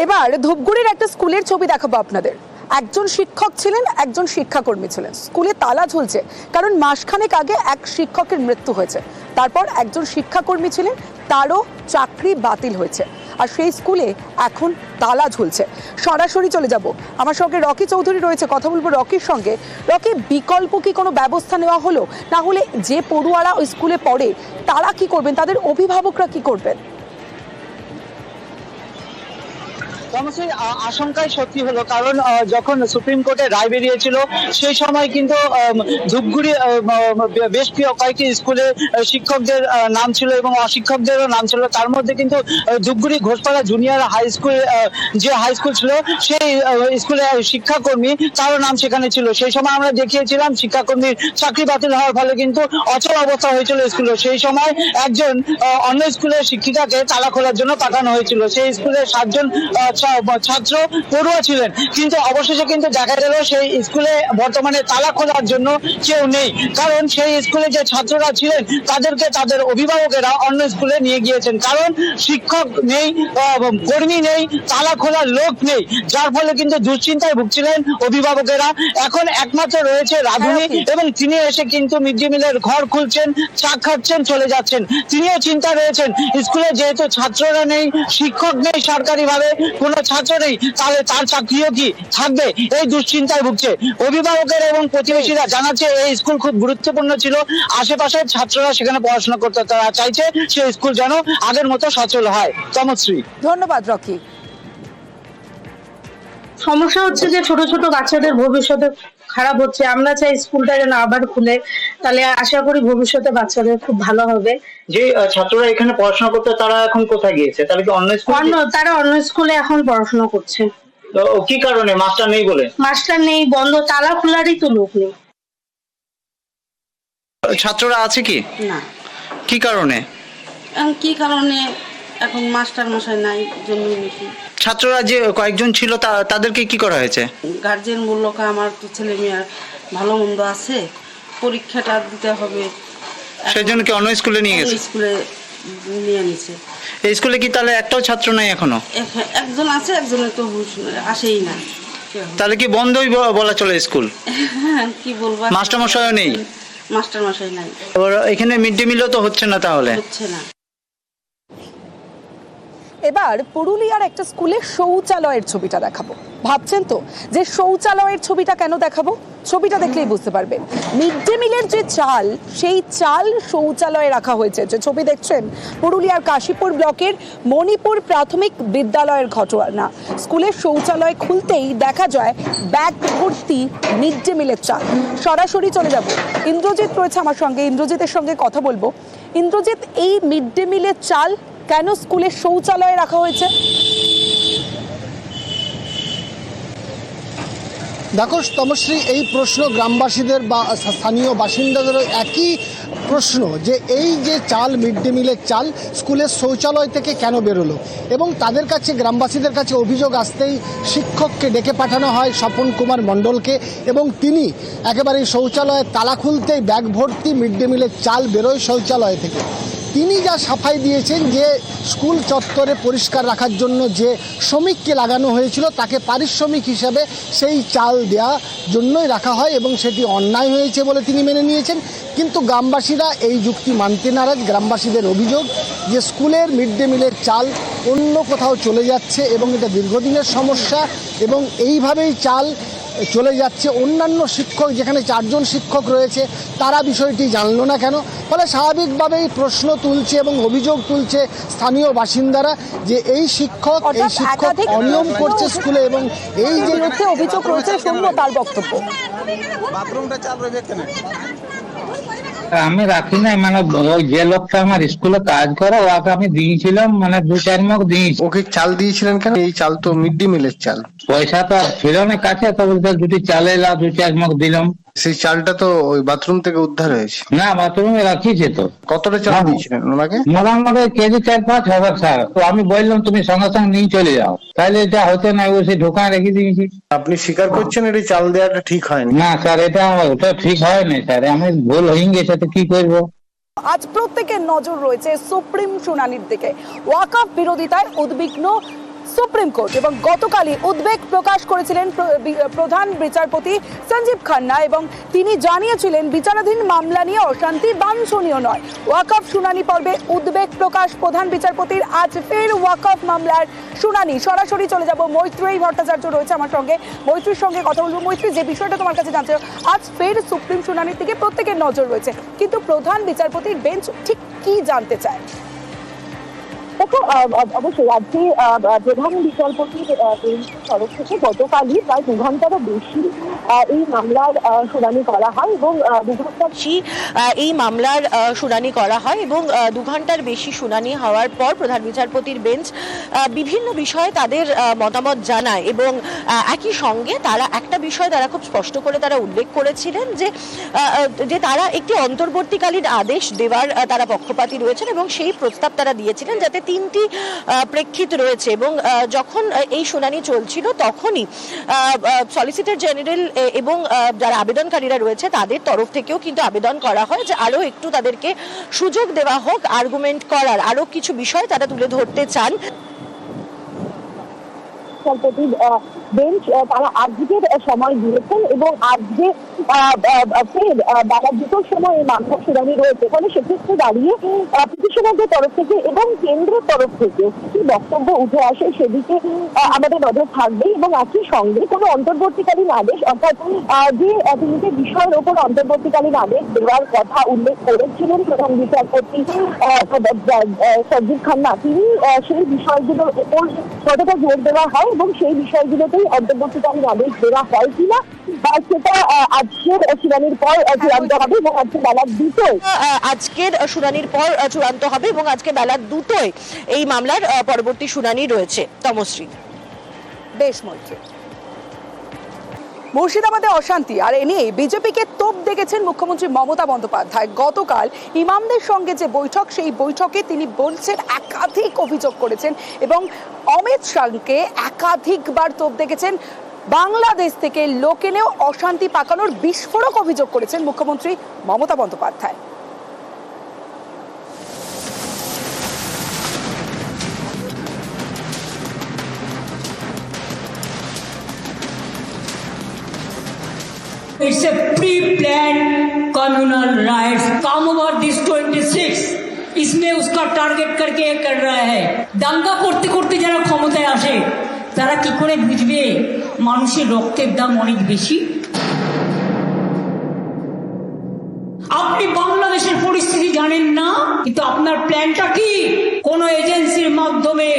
এবার ধূপগুড়ির একটা স্কুলের ছবি দেখাবো আপনাদের। একজন শিক্ষক ছিলেন, একজন শিক্ষাকর্মী ছিলেন। স্কুলে তালা ঝুলছে কারণ মাসখানেক আগে এক শিক্ষকের মৃত্যু হয়েছে। তারপর একজন শিক্ষাকর্মী ছিলেন, তারও চাকরি বাতিল হয়েছে, আর সেই স্কুলে এখন তালা ঝুলছে। সরাসরি চলে যাব, আমার সঙ্গে রকি চৌধুরী রয়েছে, কথা বলবো রকির সঙ্গে। রকি, বিকল্প কি কোনো ব্যবস্থা নেওয়া হলো? না হলে যে পড়ুয়ারা ওই স্কুলে পড়ে তারা কি করবেন, তাদের অভিভাবকরা কি করবেন? আশঙ্কাই সত্যি হলো, কারণ যখন সুপ্রিম কোর্টে রায় বেরিয়েছিল সেই সময় কিন্তু ধূপগুড়ি বেশ কয়েকটি স্কুলে শিক্ষকদের নাম ছিল এবং অশিক্ষকদেরও নাম ছিল। তার মধ্যে কিন্তু Dhupguri Ghoshpara junior high school, যে হাই স্কুল ছিল সেই স্কুলে শিক্ষাকর্মী, তারও নাম সেখানে ছিল। সেই সময় আমরা দেখিয়েছিলাম শিক্ষাকর্মীর চাকরি বাতিল হওয়ার ফলে কিন্তু অচল অবস্থা হয়েছিল স্কুলে। সেই সময় একজন অন্য স্কুলের শিক্ষিকাকে তালা খোলার জন্য পাঠানো হয়েছিল। সেই স্কুলের 7 জন ছাত্র পড়ুয়া ছিলেন, কিন্তু অবশেষে কিন্তু দেখা গেল সেই স্কুলে বর্তমানে তালা খোলার জন্য কেউ নেই, কারণ সেই স্কুলে যে ছাত্ররা ছিলেন তাদেরকে তাদের অভিভাবকেরা অন্য স্কুলে নিয়ে গিয়েছেন। কারণ শিক্ষক নেই, কর্মী নেই, তালা খোলার লোক নেই, যার ফলে কিন্তু দুশ্চিন্তায় ভুগছিলেন অভিভাবকেরা। এখন একমাত্র রয়েছে রাধুনী, এবং তিনি এসে কিন্তু মিড ডে মিলের ঘর খুলছেন, চা খাচ্ছেন, চলে যাচ্ছেন। তিনিও চিন্তা রয়েছেন, স্কুলে যেহেতু ছাত্ররা নেই, শিক্ষক নেই, সরকারি ভাবে কোনো ছাত্র নেই, তাহলে তার চাকরিও কি থাকবে, এই দুশ্চিন্তায় ভুগছে অভিভাবকের এবং প্রতিবেশীরা। জানাচ্ছে এই স্কুল খুব গুরুত্বপূর্ণ ছিল, আশেপাশের ছাত্ররা সেখানে পড়াশোনা করতে, তারা চাইছে সেই স্কুল যেন আগের মতো সচল হয়। তমশ্রী, ধন্যবাদ রকি। সমস্যা হচ্ছে যে ছোট ছোট বাচ্চাদের ভবিষ্যতে খারাপ হচ্ছে। আমরা চাই স্কুলটা যেন আবার খুলে, তাহলে আশা করি ভবিষ্যতে বাচ্চাদের খুব ভালো হবে। যে ছাত্ররা এখানে পড়াশোনা করতে তারা এখন কোথায় গিয়েছে? তাহলে কি অন্য স্কুল? তারা অন্য স্কুলে এখন পড়াশোনা করছে। তো কি কারণে? মাস্টার নেই বলে? মাস্টার নেই, বন্ধ, তালা খোলারই তো লোক নেই। ছাত্ররা আছে কি না। কি কারণে? কি কারণে এখন মাস্টার মশাই নাই জন্য নাকি। ছাত্ররা যে কয়েকজন ছিল তাদেরকে কি করা হয়েছে? গার্জেন বললো আমার তো ছেলে মেয়ের ভালো মন্দ আছে, পরীক্ষাটা দিতে হবে, সেই জন্য কি অন্য স্কুলে নিয়ে গেছে? স্কুলে নিয়ে নিছে। এই স্কুলে কি তাহলে একটাও ছাত্র নাই এখনো? একজন আছে, একজনের তো আসেই না। তাহলে কি বন্ধই বলা চলে স্কুল? হ্যাঁ, কি বলবো, মাস্টার মশাইও নেই। মাস্টার মশাই নাই। এখানে মিড ডে মিলও তো হচ্ছে না, তাহলে হচ্ছে না। এবার পুরুলিয়ার একটা স্কুলে শৌচালয়ের ছবিটা দেখাবো। ভাবছেন তো যে শৌচালয়ের ছবিটা কেন দেখাবো? ছবিটা দেখলেই বুঝতে পারবেন। মিড ডে মিলের যে চাল, সেই চাল শৌচালয়ে রাখা হয়েছে। যে ছবি দেখছেন পুরুলিয়ার কাশীপুর ব্লকের মণিপুর প্রাথমিক বিদ্যালয়ের ঘটনা। স্কুলের শৌচালয় খুলতেই দেখা যায় ব্যাগ ভর্তি মিড ডে মিলের চাল। সরাসরি চলে যাব, ইন্দ্রজিৎ রয়েছে আমার সঙ্গে, ইন্দ্রজিতের সঙ্গে কথা বলবো। ইন্দ্রজিৎ, এই মিড ডে মিলের চাল কেন স্কুলের শৌচালয়ে রাখা হয়েছে? দেখো তমশ্রী, এই প্রশ্ন গ্রামবাসীদের বা স্থানীয় বাসিন্দাদেরও একই প্রশ্ন, যে এই যে চাল, মিড ডে মিলের চাল স্কুলের শৌচালয় থেকে কেন বেরোলো। এবং তাদের কাছে, গ্রামবাসীদের কাছে অভিযোগ আসতেই শিক্ষককে ডেকে পাঠানো হয়, স্বপন কুমার মণ্ডলকে, এবং তিনি একেবারে শৌচালয়ে তালা খুলতেই ব্যাগ ভর্তি মিড ডে মিলের চাল বেরোয় শৌচালয় থেকে। তিনি যা সাফাই দিয়েছেন যে স্কুল চত্বরে পরিষ্কার রাখার জন্য যে শ্রমিককে লাগানো হয়েছিল তাকে পারিশ্রমিক হিসাবে সেই চাল দেওয়ার জন্যই রাখা হয়, এবং সেটি অন্যায় হয়েছে বলে তিনি মেনে নিয়েছেন। কিন্তু গ্রামবাসীরা এই যুক্তি মানতে নারাজ। গ্রামবাসীদের অভিযোগ যে স্কুলের মিড ডে মিলের চাল অন্য কোথাও চলে যাচ্ছে এবং এটা দীর্ঘদিনের সমস্যা, এবং এইভাবেই চাল চলে যাচ্ছে। অন্যান্য শিক্ষক, যেখানে 4 জন শিক্ষক রয়েছে, তারা বিষয়টি জানলো না কেন? ফলে স্বাভাবিকভাবেই প্রশ্ন তুলছে এবং অভিযোগ তুলছে স্থানীয় বাসিন্দারা যে এই শিক্ষক অনিয়ম করছে স্কুলে, এবং এই যে অভিযোগ রয়েছে, শুনবো তার বক্তব্য। আমি রাখি নাই, মানে ওই যে লোকটা আমার স্কুলে কাজ করে ওকে আমি দিয়েছিলাম, মানে 2-4 মগ দিয়েছি। ওকে চাল দিয়েছিলেন কেন? এই চাল তো মিড ডে মিলের চাল। পয়সা তো ছিল না কাছে, তো বলতে দুটি চাল এলাম, 2-4 মগ দিলাম। সেই চালটা তো ওই বাথরুম থেকে উদ্ধার হয়েছে। না, বাথরুমে রাখিছে তো। কতটা চাল দিয়েছিলেন ওনাকে? মোটামুটি কেজি 4-5 হাজার স্যার। তো আমি বললাম তুমি সঙ্গে সঙ্গে নিয়ে চলে যাও, তাহলে এটা হতে না, ও সে ঢোকায় রেখে দিয়েছি। আপনি স্বীকার করছেন এটি চাল দেওয়াটা ঠিক হয়নি? না স্যার, ওটা ঠিক হয় না স্যার, আমি ভুল হয়ে গেছে, তো কি করবো। আজ প্রত্যেকের নজর রয়েছে সুপ্রিম শুনানির দিকে। ওয়াকফ বিরোধিতায় উদ্বিগ্ন সুপ্রিম কোর্ট এবং গতকালই উদ্বেগ প্রকাশ করেছিলেন প্রধান বিচারপতি সঞ্জীব খান্না এবং তিনি জানিয়েছিলেন বিচারাধীন মামলা নিয়ে অশান্তি বাঞ্ছনীয় নয়। ওয়াকফ শুনানি পর্বে উদ্বেগ প্রকাশ প্রধান বিচারপতির। আজ ফের ওয়াকফ মামলার শুনানি। সরাসরি চলে যাব, মৈত্রেয়ী ভট্টাচার্য রয়েছে আমার সঙ্গে, মৈত্রীর সঙ্গে কথা বলবো। মৈত্রী, যে বিষয়টা তোমার কাছে জানতে চাই, আজ ফের সুপ্রিম শুনানির দিকে প্রত্যেকের নজর রয়েছে, কিন্তু প্রধান বিচারপতির বেঞ্চ ঠিক কি জানতে চায়? দেখো, অবশ্যই আজকে প্রধান বিচারপতির তরফ থেকে গতকালই প্রায় 2 ঘন্টারও বেশি এই মামলার শুনানি করা হয় এবং 2 ঘন্টার বেশি এই মামলার শুনানি করা হয় এবং 2 ঘন্টার বেশি শুনানি হওয়ার পর প্রধান বিচারপতির বেঞ্চ বিভিন্ন বিষয়ে তাদের মতামত জানায় এবং একই সঙ্গে তারা একটা বিষয় তারা খুব স্পষ্ট করে তারা উল্লেখ করেছিলেন যে তারা একটি অন্তর্বর্তীকালীন আদেশ দেওয়ার তারা পক্ষপাতী রয়েছেন এবং সেই প্রস্তাব তারা দিয়েছিলেন, যাতে 3টি প্রেক্ষিত রয়েছে। এবং যখন এই শুনানি চলছিল তখনই সলিসিটর জেনারেল এবং যারা আবেদনকারীরা রয়েছে তাদের তরফ থেকেও কিন্তু আবেদন করা হয় যে আরো একটু তাদেরকে সুযোগ দেওয়া হোক আর্গুমেন্ট করার, আরো কিছু বিষয় তারা তুলে ধরতে চান। বিচারপতির বেঞ্চ তারা আজকের সময় দিয়েছেন এবং আজকে ফের বেলা 2টোর সময় এই মামলা শুনানি রয়েছে। ফলে সেক্ষেত্রে দাঁড়িয়ে পিটিশনারদের তরফ থেকে এবং কেন্দ্রের তরফ থেকে কি বক্তব্য উঠে আসে সেদিকে আমাদের নজর থাকবে এবং একই সঙ্গে কোনো অন্তর্বর্তীকালীন আদেশ, অর্থাৎ যে 3টে বিষয়ের ওপর অন্তর্বর্তীকালীন আদেশ দেওয়ার কথা উল্লেখ করেছিলেন প্রধান বিচারপতি সঞ্জীব খান্না, তিনি সেই বিষয়গুলোর ওপর কতটা জোর দেওয়া হয় এবং সেই বিষয়গুলোতেই অন্তর্বর্তীকালীন আদেশ দেওয়া হয় কিনা সেটা আজকের শুনানির পর চূড়ান্ত হবে এবং আজকে বেলা 2টোয় আজকের শুনানির পর চূড়ান্ত হবে এবং আজকে বেলা 2টোয় এই মামলার পরবর্তী শুনানি রয়েছে। তমশ্রী। বেশ মৈত্রী। মুর্শিদাবাদে অশান্তি আর এ নিয়ে বিজেপিকে তোপ দেখেছেন মুখ্যমন্ত্রী মমতা বন্দ্যোপাধ্যায়। গতকাল ইমামদের সঙ্গে যে বৈঠক, সেই বৈঠকে তিনি বলছেন একাধিক অভিযোগ করেছেন এবং অমিত শাহকে একাধিকবার তোপ দেখেছেন। বাংলাদেশ থেকে লোক এনেও অশান্তি পাকানোর বিস্ফোরক অভিযোগ করেছেন মুখ্যমন্ত্রী Mamata Bandyopadhyay. It's a pre-planned communal riots. Come over this 26. इसमें उसका टारगेट करके कर रहा है। দাঙ্গা করতে করতে যারা ক্ষমতায় আসে তারা কি করে বুঝবে মানুষের রক্তের দাম অনেক বেশি? আপনি বাংলাদেশের পরিস্থিতি জানেন না, কিন্তু আপনার প্ল্যানটা কি? কোন এজেন্সির মাধ্যমে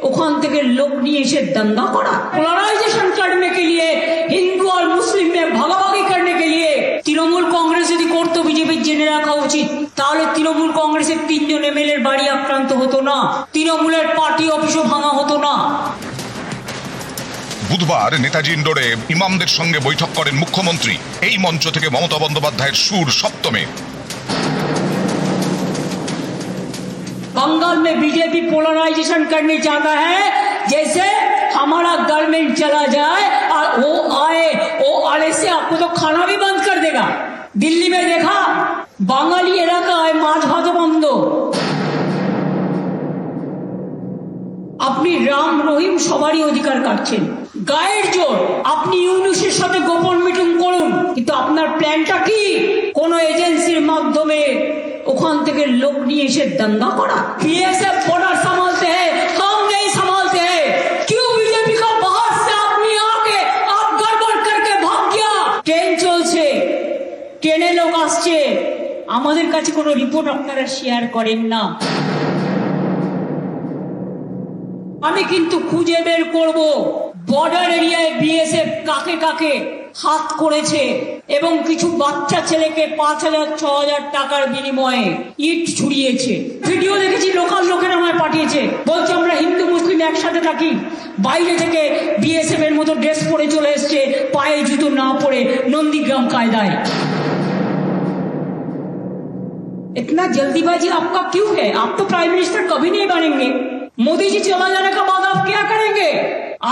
ওখান থেকে লোক নিয়ে এসে দাঙ্গা করা, पोलराइजेशन करने के लिए, हिंदू और मुस्लिम में भागाभागी करने के लिए। তৃণমূল কংগ্রেস যদি করতো বিজেপির জেনে রাখা উচিত, তাহলে তৃণমূল কংগ্রেসের 3 জন এমএলএর বাড়ি আক্রান্ত হতো না, তৃণমূলের পার্টি অফিসও ভাঙা হতো না। বুধবার নেতাজি ইন্ডোরে ইমামদের সঙ্গে বৈঠক করেন মুখ্যমন্ত্রী। এই মঞ্চ থেকে মমতা বন্দ্যোপাধ্যায়ের সুর সপ্তমে। बंगाल में बीजेपी पोलराइजेशन करने चाहता है, जैसे हमारा गवर्नमेंट चला जाए और वो आने से आपको तो खाना भी बंद कर देगा। दिल्ली में देखा, बांगाली এলাকায় মাছ ভাত বন্ধ। আপনি রাম রহিম সবারই অধিকার কাটছেন। গায়ের জোর আপনি ইউনুসের সাথে গোপন মিটিং করুন, কিন্তু আপনার প্ল্যানটা কি? কোন এজেন্সির মাধ্যমে ওখান থেকে লোক নিয়ে এসে দাঙ্গা করা। बीएसएफ बॉर्डर संभालते हैं, हम नहीं संभालते हैं। क्यों बीजेपी का बाहर से आदमी आके आप गड़बड़ करके भाग गया? ट्रेन চলছে, ট্রেনে লোক আসছে, আমাদের কাছে কোনো রিপোর্ট আপনারা শেয়ার করেন না। আমি কিন্তু খুঁজে বের করব বর্ডার এরিয়ায় বিএসএফ কাকে কাকে হাত করেছে এবং কিছু বাচ্চা ছেলেকে 5,000-6,000 টাকার বিনিময়ে ইট ছুড়িয়েছে। ভিডিও দেখেছি, লোকাল লোকেরা আমায় পাঠিয়েছে, বলছে আমরা হিন্দু মুসলিম একসাথে থাকি। বাইরে থেকে বিএসএফ এর মতো ড্রেস পরে চলে এসছে, পায়ে জুতো না পরে নন্দীগ্রাম কায়দায়। इतना जल्दीबाजी आपका क्यों है? आप तो प्राइम मिनिस्टर कभी नहीं बनेंगे। मोदी जी चला जाने के बाद आप क्या करेंगे?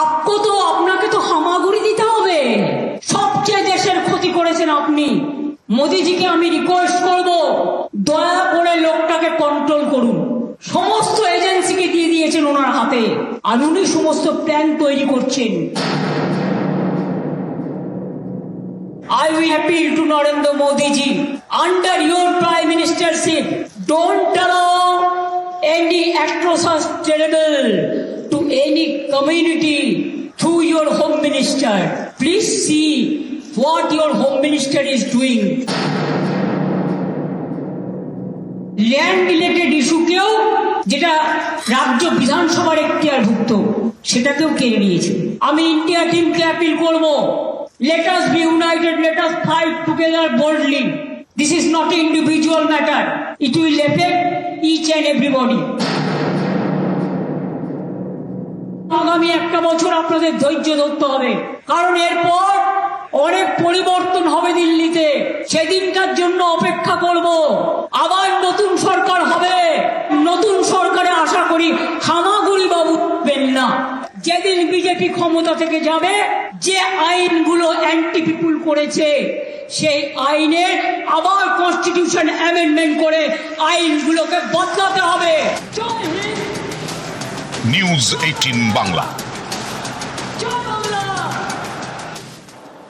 आपको तो আপনাকে তো হামাগুড়ি দিতে হবে। সবচেয়ে দেশের ক্ষতি করেছেন আপনি। মোদিজিকে আমি রিকোয়েস্ট করব, দয়া করে লোকটাকে কন্ট্রোল করুন। সমস্ত এজেন্সিকে দিয়ে দিয়েছেন ওনার হাতে, আর উনি সমস্ত প্ল্যান তৈরি করছেন। I will appeal to Narendra Modi ji, under your prime ministership, don't allow any atrocious terrible to any community through your home minister. Please see what your home minister is doing. Land related ইস্যুকেও, যেটা রাজ্য বিধানসভার এখতিয়ারভুক্ত, সেটাকেও কেড়ে নিয়েছে। আমি India টিমকে appeal করব, let us be united, let us fight together boldly. This is not an individual matter, it will affect each and everybody. আগামী একটা বছর আপনাদের ধৈর্য ধরতে হবে, কারণ এরপর অনেক পরিবর্তন হবে দিল্লিতে। সেদিনটার জন্য অপেক্ষা করব। আবার নতুন সরকার হবে, নতুন সরকারে আশা করি হামাগুড়ি বাবু উঠবেন না। যেদিন বিজেপি ক্ষমতা থেকে যাবে, যে আইনগুলো অ্যান্টি পিপুল করেছে, সেই আইনে আবার কনস্টিটিউশন অ্যামেন্ডমেন্ট করে আইনগুলোকে বদলাতে হবে। জয় হিন্দ। নিউজ 18 বাংলা। জয় বাংলা।